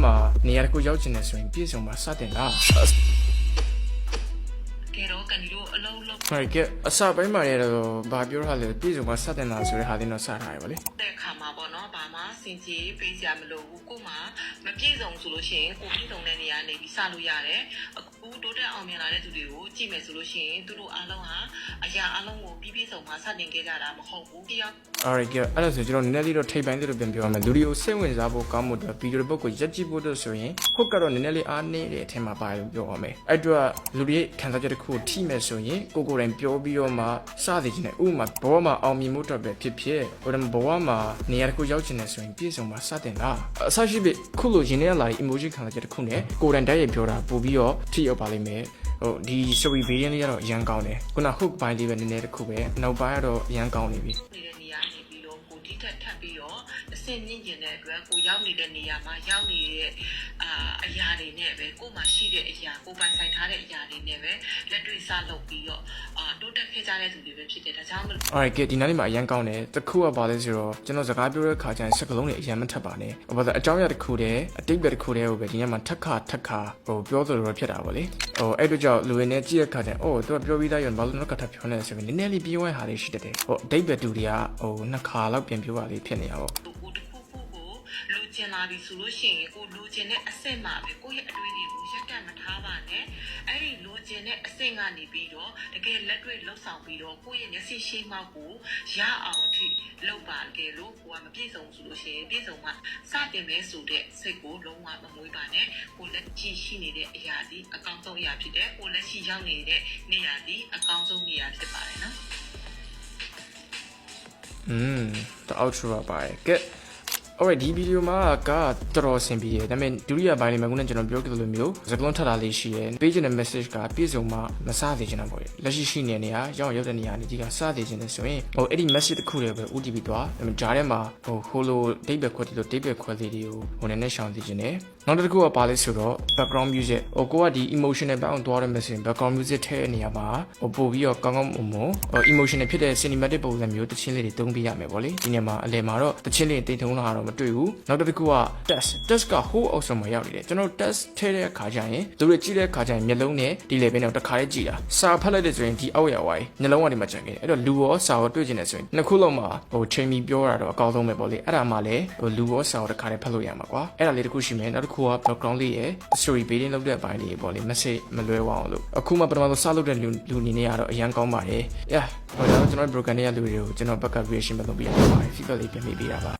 မှာနေရာတစ်ခုရောက်ချင်တယ်ဆိုရင်ပြည့်စုံမှာစတင်လားဟုတ်ကဲ့အစပိုင်းမှာရတော့ဘာပြောရလဲပြည့်စုံမှာစတင်လာဆိုတဲ့ဟာလေးတော့စထားရပါလေတဲ့ခါမှာပေါ့နော်ဘာမှစင်ကြီးပေးကြမလို့ဘူးကိုမှမပြည့်စုံဆိုလို့ရှိရင်ကိုပြည့်စုံတဲ့နေရာနေပြီးစလို့ရတယ်အခုတိုးတက်အောင်မြင်လာတဲ့သူတွေကိုကြည့်မယ်ဆိုလို့ရှိရင်သူတို့အားလုံးဟာအရာအားလုံးကိုပြည့်စုံမှာစတင်ခဲ့ကြတာမဟုတ်ဘူးတရားဟုတ်ကဲ့အဲ့ဒါဆိုကျွန်တော်နည်းနည်းလေးတော့ထိပ်ပိုင်းလေးတော့ပြန်ပြောရမယ်လူတွေကိုစိတ်ဝင်စားဖို့ကောင်းမှုတော့ဗီဒီယိုပုတ်ကိုရက်ကြည့်ဖို့တော့ဆိုရင်ဟုတ်ကတော့နည်းနည်းလေးအားနေတဲ့အထင်မှာပါလို့ပြောရမယ်အဲ့တော့လူတွေခံစားချက်တစ်ခုထိမဲ့ဆိုရင်ကိုယ်တိုင်ပြောပြီးတော့မှစသည်ချင်းနဲ့ဥမာဘဝမှာအောင်မြင်မှုတော့ပဲဖြစ်ဖြစ်ဟိုဘဝမှာနေရာတစ်ခုရောက်ချင်တယ်ဆိုရင်ပြည့်စုံမှာစတင်လားအဆရှိပြီခုလိုရင်းနေလာတဲ့ emoji ခံစားချက်တစ်ခုနဲ့ကိုယ်တိုင်တိုက်ရိုက်ပြောတာပို့ပြီးတော့ထိရောက်ပါလိမ့်မယ်ဟိုဒီ story variant လေးကတော့အရန်ကောင်းတယ်ခုန hook ပိုင်းလေးပဲနည်းနည်းတစ်ခုပဲနောက်ပိုင်းကတော့အရန်ကောင်းနေပြီနေတဲ့နေရာနေပြီးတော့ကိုတိထက်ထပ်ပြီးတော့အစင်မြင့်ကျင်တဲ့အတွက်ကိုရောက်နေတဲ့နေရာမှာရောက်နေတဲ့အရာတွေနဲ့ပဲကိုမှရှိတဲ့အရာကိုပိုင်ဆိုင်ထားတဲ့အရာတွေနဲ့ပဲလက်တွေ့စလုပ်ပြီးတော့တိုးတက်ခဲ့ကြတဲ့သူတွေပဲဖြစ်တယ်ဒါကြောင့်မလို့ alright ကဲဒီနေ့မှာအရန်ကောင်းတယ်တစ်ခုကပါလဲဆိုတော့ကျွန်တော်စကားပြောတဲ့ခါကျရင်စကားလုံးတွေအရန်မထပ်ပါနဲ့ဘာသာအကြောင်းအရာတစ်ခုတည်းအတိတ်ပဲတစ်ခုတည်းကိုပဲဒီနေ့မှာထက်ခါဟိုပြောသလိုတော့ဖြစ်တာပါလေဟိုအဲ့တို့ကြောင့်လူတွေနဲ့ကြည့်ရခါကျရင်အိုးသူကပြောပြီးသားရောဘာလို့တော့ကထပ်ပြောနေလဲဆိုရင်နည်းနည်းလေးပြောရဟာလေးရှိတတ်တယ်ဟိုအတိတ်ပဲတူတွေကဟိုနှစ်ခါလောက်ပြန်ပြောရလေးဖြစ်နေတာပေါ့လူကျင်လာပြီဆိုလို့ရှိရင်ကိုလူကျင်တဲ့အဆင့်မှာပဲကိုရဲ့အတွေးတွေကိုရက်ကမထားပါနဲ့အဲ့ဒီလူကျင်တဲ့အဆင့်ကနေပြီးတော့တကယ်လက်တွေ့လှုပ်ဆောင်ပြီးတော့ကိုရဲ့မျက်စိရှိမှကိုရအောင်အထိလုပ်ပါကြလို့ကိုကမပြည့်စုံဆိုလို့ရှိရင်ပြည့်စုံမှစတင်မဲဆိုတဲ့စိတ်ကိုလုံးဝမမွေးပါနဲ့ကိုလက်ရှိနေတဲ့အရာဒီအကောင်းဆုံးအရာဖြစ်တယ်ကိုလက်ရှိရောက်နေတဲ့နေရာဒီအကောင်းဆုံးနေရာဖြစ်ပါတယ်နော်the outro ပါတယ်ကဲalright ဒီဗီဒီယိုမှာကတော်တော်ဆင်ပြေတယ်ဒါပေမဲ့ဒုတိယပိုင်းလေးမှာခုနကကျွန်တော်ပြောခဲ့သလိုမျိုးစကားလုံးထပ်တာလေးရှိတယ်ပေးချင်တဲ့ message ကပြည့်စုံမှမစသေးချင်တာပေါ့လက်ရှိရှိနေတဲ့နေရာရောက်တဲ့နေရာနေကြီးကစသေးချင်တယ်ဆိုရင်ဟိုအဲ့ဒီ message တစ်ခုတည်းပဲ UTP သွားဒါပေမဲ့ဂျားထဲမှာဟိုလိုဒိတ်ပဲခွက်တီလို့ဒိတ်ပဲခွက်လေးတွေကိုဟိုနည်းနည်းရှောင်သိချင်တယ်နောက်တစ်ခုကပါလဲဆိုတော့ background music ဟိုကိုကဒီ emotional ဘက်အောင်သွားရမယ်ဆိုရင် background music ထဲနေရာမှာဟိုပို့ပြီးတော့ကောင်းကောင်းမွန်မွန် emotional ဖြစ်တဲ့ cinematic ပုံစံမျိုးတချင်းလေးတွေတုံးပြရမယ်ပေါ့လေဒီနေရာမှာအလယ်မှာတော့တချင်းလေးတိတ်ထုံးလာတော့မတွေ့ဘူးနောက်တစ်ခုက test ကဟိုးအောက်ဆုံးမှာရောက်နေတယ်ကျွန်တော် test ထဲတဲ့အခါကျရင်သူတို့ကြည့်တဲ့အခါကျရင်မျက်လုံးနဲ့ဒီ level နဲ့တစ်ခါလေးကြည့်တာစာဖတ်လိုက်တဲ့ဆိုရင်ဒီအောက်ရဝိုင်းမျက်လုံးကနေမှကြံခဲ့တယ်အဲ့တော့လူရောစာရောတွေ့ကျင်တယ်ဆိုရင်နှစ်ခုလုံးမှာဟိုချိန်ပြီးပြောတာတော့အကောင်းဆုံးပဲပေါ့လေအဲ့ဒါမှလည်းဟိုလူရောစာရောတစ်ခါလေးဖတ်လို့ရမှာကွာအဲ့ဒါလေးတစ်ခုရှိမယ်နောက်တစ်ခုက background လေးရဲ့ story building လုပ်တဲ့အပိုင်းလေးပေါ့လေ message မလွဲဝအောင်လို့အခုမှပထမဆုံးစလုပ်တဲ့လူအနေနဲ့ကတော့အရန်ကောင်းပါတယ် yeah ဟိုတော့ကျွန်တော် broken ရဲ့လူတွေကိုကျွန်တော်ဘက်က reaction ပဲလုပ်ပြရပါတယ် feedback လေးပြန်ပေးတာပါ